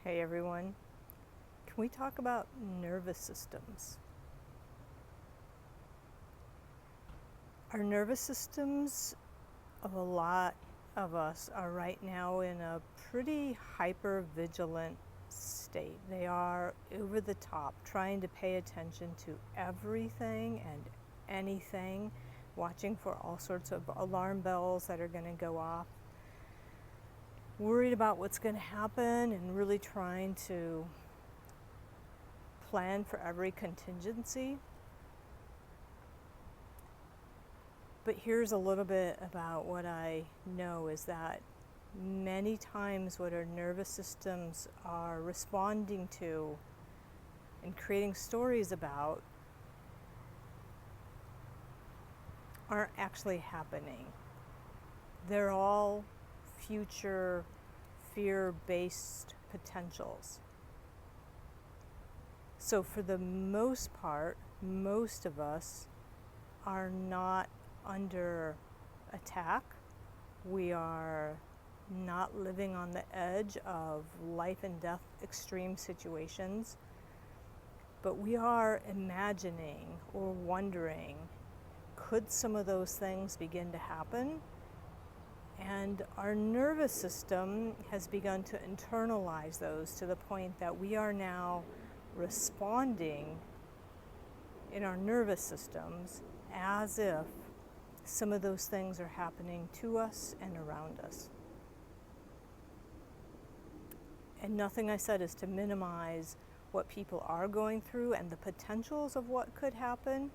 Hey everyone, can we talk about nervous systems? Our nervous systems of a lot of us are right now in a pretty hypervigilant state. They are over the top, trying to pay attention to everything and anything, watching for all sorts of alarm bells that are going to go off, worried about what's going to happen, and really trying to plan for every contingency. But here's a little bit about what I know is that many times what our nervous systems are responding to and creating stories about aren't actually happening. They're all future fear-based potentials. So for the most part, most of us are not under attack. We are not living on the edge of life and death extreme situations, but we are imagining or wondering, could some of those things begin to happen? And our nervous system has begun to internalize those to the point that we are now responding in our nervous systems as if some of those things are happening to us and around us. And nothing I said is to minimize what people are going through and the potentials of what could happen,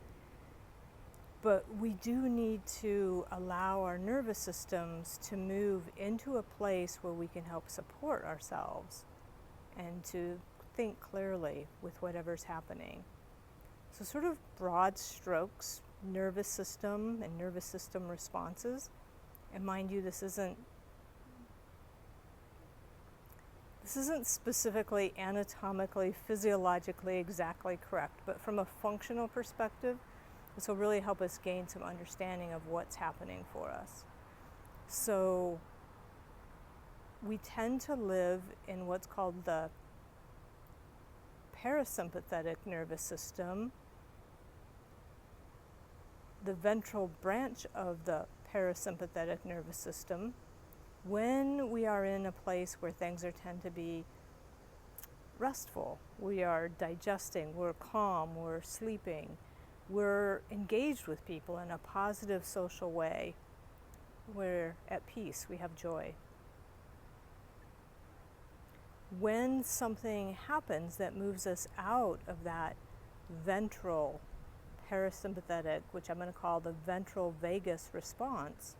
but we do need to allow our nervous systems to move into a place where we can help support ourselves and to think clearly with whatever's happening. So sort of broad strokes, nervous system and nervous system responses. And mind you, this isn't specifically anatomically, physiologically exactly correct, but from a functional perspective, this will really help us gain some understanding of what's happening for us. So we tend to live in what's called the parasympathetic nervous system, the ventral branch of the parasympathetic nervous system, when we are in a place where things tend to be restful. We are digesting, we're calm, we're sleeping, we're engaged with people in a positive social way, we're at peace, we have joy. When something happens that moves us out of that ventral parasympathetic, which I'm going to call the ventral vagus response,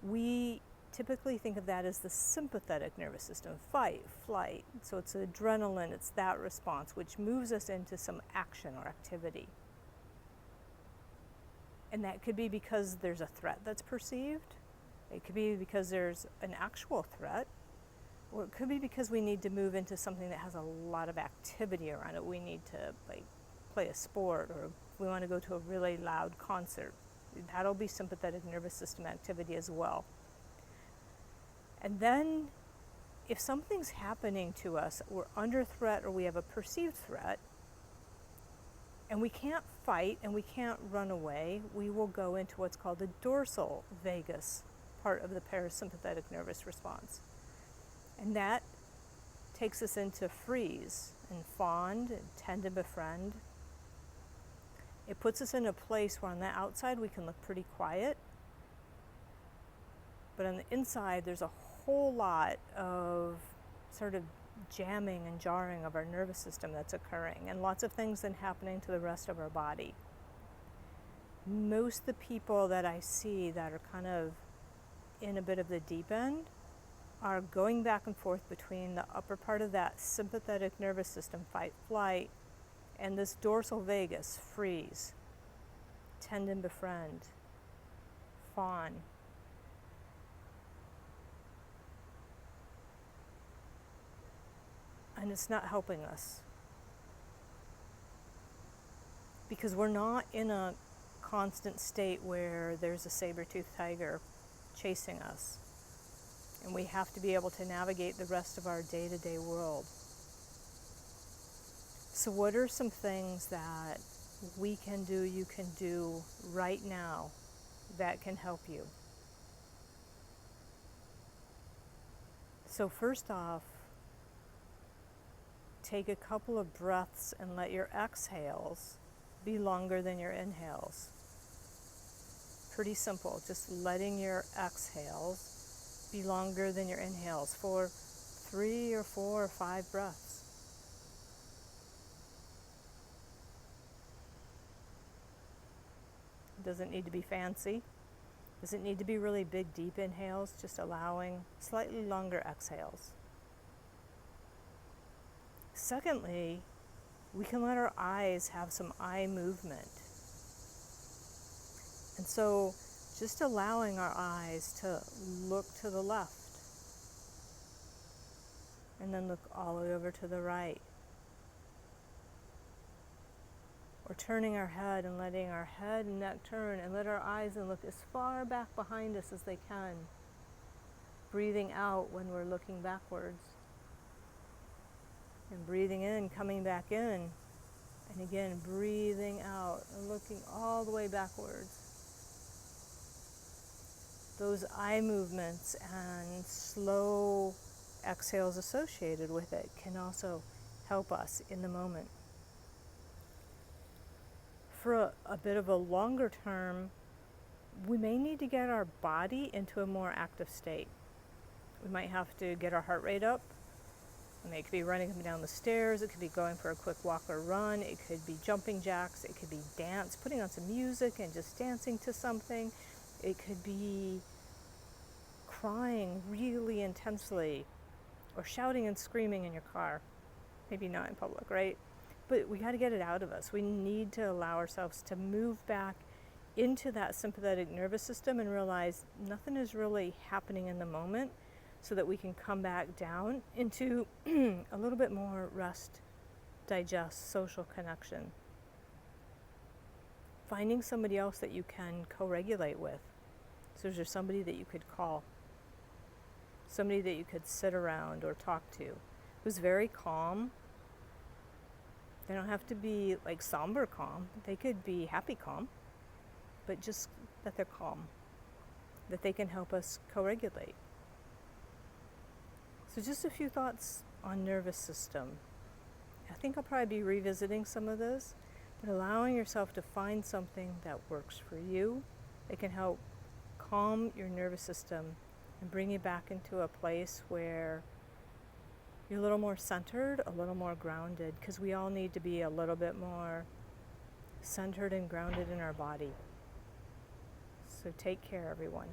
we typically think of that as the sympathetic nervous system, fight, flight. So it's adrenaline, it's that response, which moves us into some action or activity. And that could be because there's a threat that's perceived. It could be because there's an actual threat. Or it could be because we need to move into something that has a lot of activity around it. We need to play a sport, or we want to go to a really loud concert. That'll be sympathetic nervous system activity as well. And then if something's happening to us, we're under threat or we have a perceived threat, and we can't fight and we can't run away, we will go into what's called the dorsal vagus part of the parasympathetic nervous response. And that takes us into freeze and fawn and tend to befriend. It puts us in a place where on the outside we can look pretty quiet, but on the inside there's a whole lot of sort of jamming and jarring of our nervous system that's occurring, and lots of things then happening to the rest of our body. Most of the people that I see that are kind of in a bit of the deep end are going back and forth between the upper part of that sympathetic nervous system, fight, flight, and this dorsal vagus, freeze, tend and befriend, fawn. And it's not helping us, because we're not in a constant state where there's a saber-toothed tiger chasing us. And we have to be able to navigate the rest of our day-to-day world. So what are some things that we can do, you can do right now that can help you? So first off, take a couple of breaths and let your exhales be longer than your inhales. Pretty simple, just letting your exhales be longer than your inhales for 3 or 4 or 5 breaths. It doesn't need to be fancy. Doesn't need to be really big, deep inhales, just allowing slightly longer exhales. Secondly, we can let our eyes have some eye movement. And so just allowing our eyes to look to the left and then look all the way over to the right. Or turning our head and letting our head and neck turn and let our eyes and look as far back behind us as they can. Breathing out when we're looking backwards. And breathing in, coming back in. And again, breathing out and looking all the way backwards. Those eye movements and slow exhales associated with it can also help us in the moment. For a bit of a longer term, we may need to get our body into a more active state. We might have to get our heart rate up. It could be running up and down the stairs, it could be going for a quick walk or run, it could be jumping jacks, it could be dance, putting on some music and just dancing to something. It could be crying really intensely or shouting and screaming in your car. Maybe not in public, right? But we got to get it out of us. We need to allow ourselves to move back into that sympathetic nervous system and realize nothing is really happening in the moment, so that we can come back down into a little bit more rest, digest, social connection. Finding somebody else that you can co-regulate with. So is there somebody that you could call? Somebody that you could sit around or talk to who's very calm. They don't have to be like somber calm. They could be happy calm, but just that they're calm, that they can help us co-regulate. So just a few thoughts on nervous system. I think I'll probably be revisiting some of this, but allowing yourself to find something that works for you, that can help calm your nervous system and bring you back into a place where you're a little more centered, a little more grounded, because we all need to be a little bit more centered and grounded in our body. So take care, everyone.